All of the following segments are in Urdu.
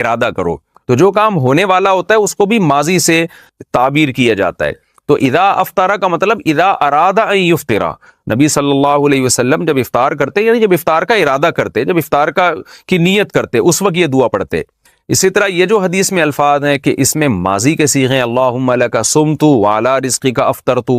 ارادہ کرو. تو جو کام ہونے والا ہوتا ہے اس کو بھی ماضی سے تعبیر کیا جاتا ہے. تو اذا افطر کا مطلب اذا اراد ان یفطر. نبی صلی اللہ علیہ وسلم جب افطار کرتے یعنی جب افطار کا ارادہ کرتے، جب افطار کی نیت کرتے، اس وقت یہ دعا پڑھتے. اسی طرح یہ جو حدیث میں الفاظ ہیں کہ اس میں ماضی کے صیغے ہیں، اللہم لک صمت وعلی رزقک افطرت،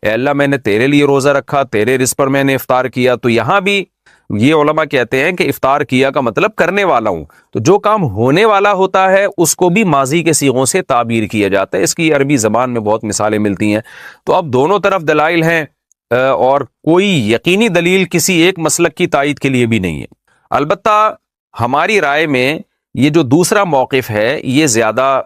اے اللہ میں نے تیرے لیے روزہ رکھا، تیرے رزق پر میں نے افطار کیا. تو یہاں بھی یہ علماء کہتے ہیں کہ افطار کیا کا مطلب کرنے والا ہوں. تو جو کام ہونے والا ہوتا ہے اس کو بھی ماضی کے صیغوں سے تعبیر کیا جاتا ہے. اس کی عربی زبان میں بہت مثالیں ملتی ہیں. تو اب دونوں طرف دلائل ہیں اور کوئی یقینی دلیل کسی ایک مسلک کی تائید کے لیے بھی نہیں ہے. البتہ ہماری رائے میں یہ جو دوسرا موقف ہے یہ زیادہ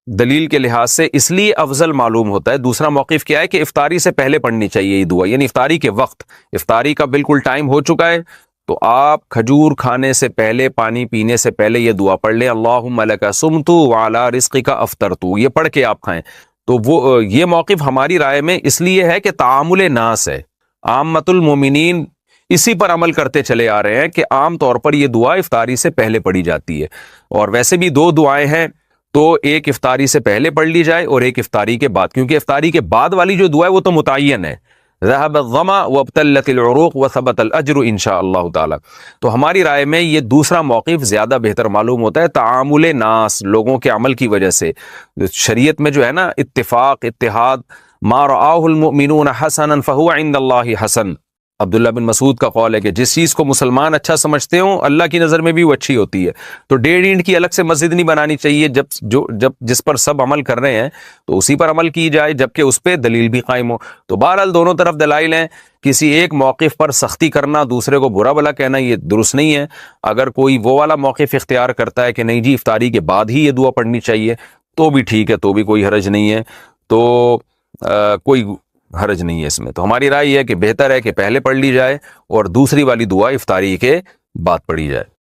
دلیل کے لحاظ سے اس لیے افضل معلوم ہوتا ہے. دوسرا موقف کیا ہے کہ افطاری سے پہلے پڑھنی چاہیے یہ دعا، یعنی افطاری کے وقت، افطاری کا بالکل ٹائم ہو چکا ہے تو آپ کھجور کھانے سے پہلے، پانی پینے سے پہلے یہ دعا پڑھ لیں، اللہم لک صمت وعلی رزقک افطرت، یہ پڑھ کے آپ کھائیں. تو وہ یہ موقف ہماری رائے میں اس لیے ہے کہ تعامل ناس ہے، عامۃ المومنین اسی پر عمل کرتے چلے آ رہے ہیں کہ عام طور پر یہ دعا افطاری سے پہلے پڑھی جاتی ہے. اور ویسے بھی دو دعائیں ہیں، تو ایک افطاری سے پہلے پڑھ لی جائے اور ایک افطاری کے بعد، کیونکہ افطاری کے بعد والی جو دعا ہے وہ تو متعین ہے، ذهب الظما وابتلت العروق وثبت الاجر انشاء اللہ تعالی. تو ہماری رائے میں یہ دوسرا موقف زیادہ بہتر معلوم ہوتا ہے تعامل ناس، لوگوں کے عمل کی وجہ سے. شریعت میں جو ہے نا اتفاق، اتحاد، ما رآہ المؤمنون حسنا فهو عند اللہ حسن. عبداللہ بن مسعود کا قول ہے کہ جس چیز کو مسلمان اچھا سمجھتے ہوں اللہ کی نظر میں بھی وہ اچھی ہوتی ہے. تو 1.5 اینٹ کی الگ سے مسجد نہیں بنانی چاہیے، جب جس پر سب عمل کر رہے ہیں تو اسی پر عمل کی جائے، جبکہ اس پہ دلیل بھی قائم ہو. تو بہرحال دونوں طرف دلائل ہیں. کسی ایک موقف پر سختی کرنا، دوسرے کو برا بھلا کہنا، یہ درست نہیں ہے. اگر کوئی وہ والا موقف اختیار کرتا ہے کہ نہیں جی افطاری کے بعد ہی یہ دعا پڑھنی چاہیے تو بھی ٹھیک ہے، تو بھی کوئی حرج نہیں ہے. تو کوئی حرج نہیں ہے اس میں. تو ہماری رائے یہ ہے کہ بہتر ہے کہ پہلے پڑھ لی جائے اور دوسری والی دعا افطاری کے بعد پڑھی جائے.